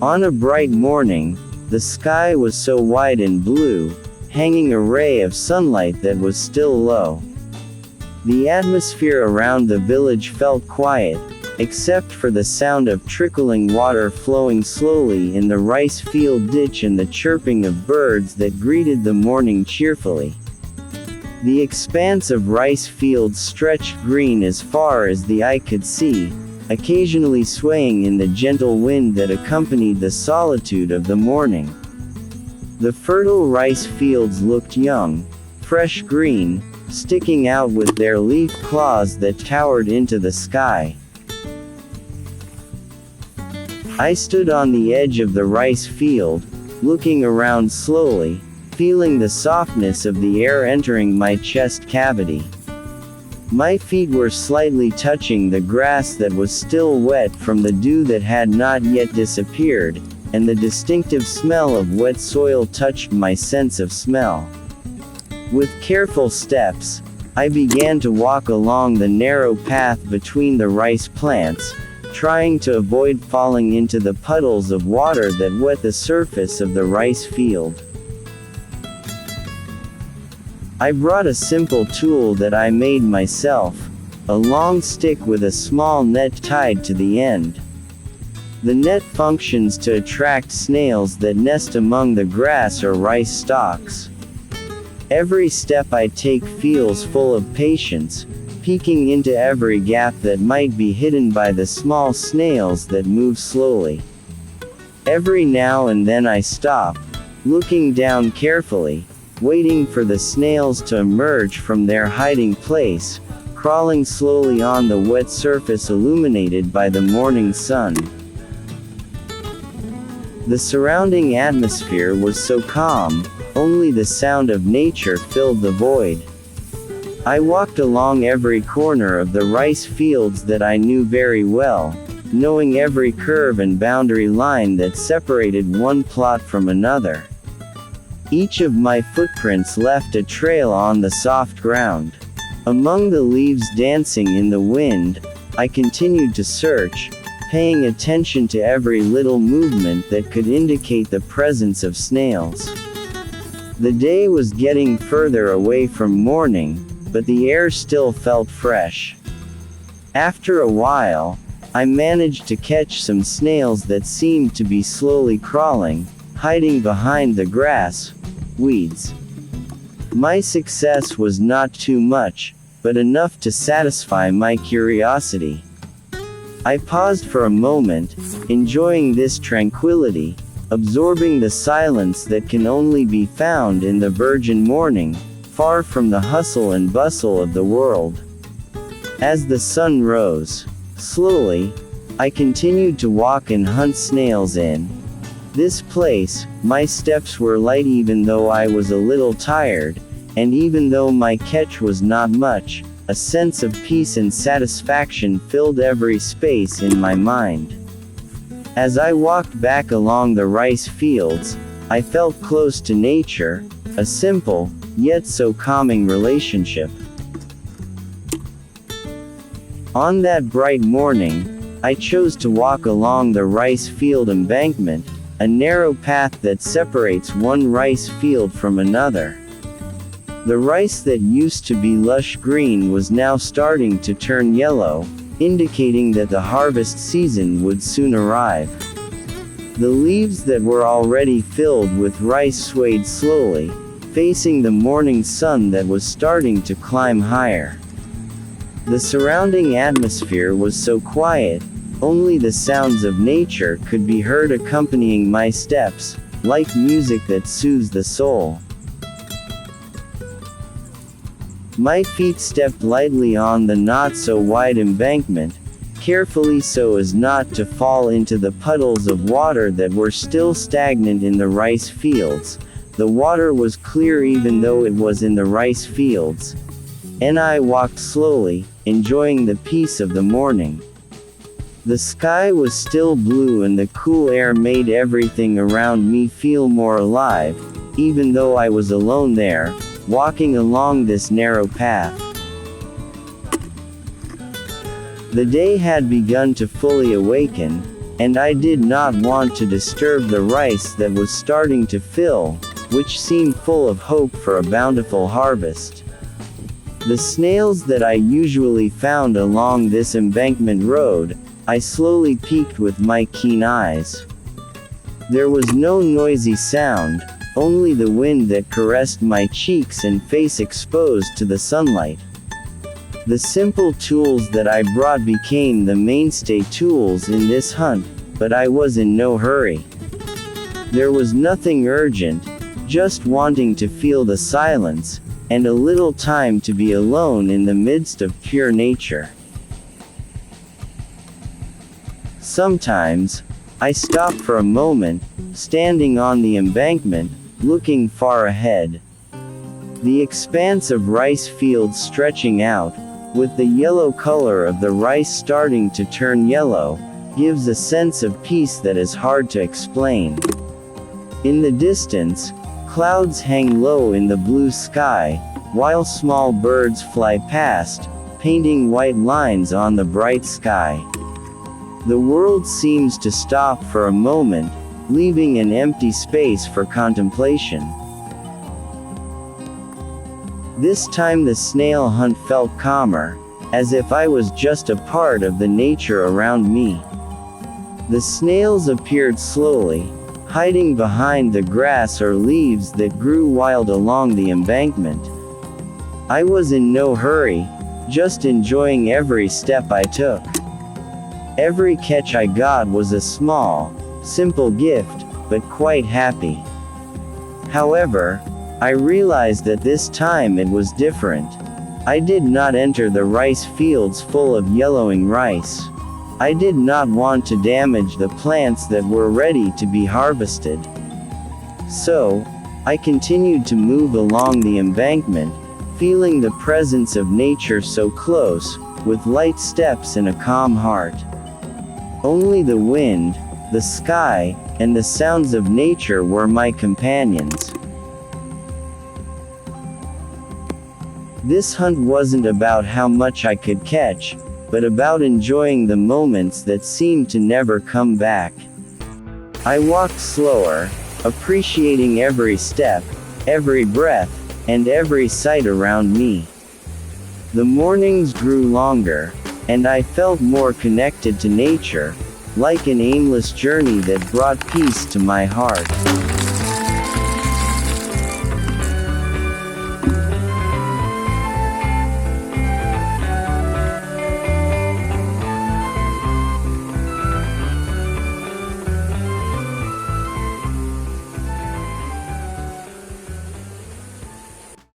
On a bright morning, the sky was so wide and blue, hanging a ray of sunlight that was still low. The atmosphere around the village felt quiet, except for the sound of trickling water flowing slowly in the rice field ditch and the chirping of birds that greeted the morning cheerfully. The expanse of rice fields stretched green as far as the eye could see, occasionally swaying in the gentle wind that accompanied the solitude of the morning. The fertile rice fields looked young, fresh green, sticking out with their leaf claws that towered into the sky. I stood on the edge of the rice field, looking around slowly, feeling the softness of the air entering my chest cavity. My feet were slightly touching the grass that was still wet from the dew that had not yet disappeared, and the distinctive smell of wet soil touched my sense of smell. With careful steps, I began to walk along the narrow path between the rice plants, trying to avoid falling into the puddles of water that wet the surface of the rice field. I brought a simple tool that I made myself, a long stick with a small net tied to the end. The net functions to attract snails that nest among the grass or rice stalks. Every step I take feels full of patience, peeking into every gap that might be hidden by the small snails that move slowly. Every now and then I stop, looking down carefully, waiting for the snails to emerge from their hiding place, crawling slowly on the wet surface illuminated by the morning sun. The surrounding atmosphere was so calm, only the sound of nature filled the void. I walked along every corner of the rice fields that I knew very well, knowing every curve and boundary line that separated one plot from another. Each of my footprints left a trail on the soft ground. Among the leaves dancing in the wind, I continued to search, paying attention to every little movement that could indicate the presence of snails. The day was getting further away from morning, but the air still felt fresh. After a while, I managed to catch some snails that seemed to be slowly crawling, hiding behind the grass, weeds. My success was not too much, but enough to satisfy my curiosity. I paused for a moment, enjoying this tranquility, absorbing the silence that can only be found in the virgin morning, far from the hustle and bustle of the world. As the sun rose, slowly, I continued to walk and hunt snails in this place. My steps were light even though I was a little tired, and even though my catch was not much, a sense of peace and satisfaction filled every space in my mind. As I walked back along the rice fields, I felt close to nature, a simple, yet so calming relationship. On that bright morning, I chose to walk along the rice field embankment, a narrow path that separates one rice field from another. The rice that used to be lush green was now starting to turn yellow, indicating that the harvest season would soon arrive. The leaves that were already filled with rice swayed slowly, facing the morning sun that was starting to climb higher. The surrounding atmosphere was so quiet, only the sounds of nature could be heard accompanying my steps, like music that soothes the soul. My feet stepped lightly on the not-so-wide embankment, carefully so as not to fall into the puddles of water that were still stagnant in the rice fields. The water was clear even though it was in the rice fields. And I walked slowly, enjoying the peace of the morning. The sky was still blue and the cool air made everything around me feel more alive, even though I was alone there, walking along this narrow path. The day had begun to fully awaken, and I did not want to disturb the rice that was starting to fill, which seemed full of hope for a bountiful harvest. The snails that I usually found along this embankment road, I slowly peeked with my keen eyes. There was no noisy sound, only the wind that caressed my cheeks and face exposed to the sunlight. The simple tools that I brought became the mainstay tools in this hunt, but I was in no hurry. There was nothing urgent, just wanting to feel the silence, and a little time to be alone in the midst of pure nature. Sometimes, I stop for a moment, standing on the embankment, looking far ahead. The expanse of rice fields stretching out, with the yellow color of the rice starting to turn yellow, gives a sense of peace that is hard to explain. In the distance, clouds hang low in the blue sky, while small birds fly past, painting white lines on the bright sky. The world seems to stop for a moment, leaving an empty space for contemplation. This time the snail hunt felt calmer, as if I was just a part of the nature around me. The snails appeared slowly, hiding behind the grass or leaves that grew wild along the embankment. I was in no hurry, just enjoying every step I took. Every catch I got was a small, simple gift, but quite happy. However, I realized that this time it was different. I did not enter the rice fields full of yellowing rice. I did not want to damage the plants that were ready to be harvested. So, I continued to move along the embankment, feeling the presence of nature so close, with light steps and a calm heart. Only the wind, the sky, and the sounds of nature were my companions. This hunt wasn't about how much I could catch, but about enjoying the moments that seemed to never come back. I walked slower, appreciating every step, every breath, and every sight around me. The mornings grew longer, and I felt more connected to nature, like an aimless journey that brought peace to my heart.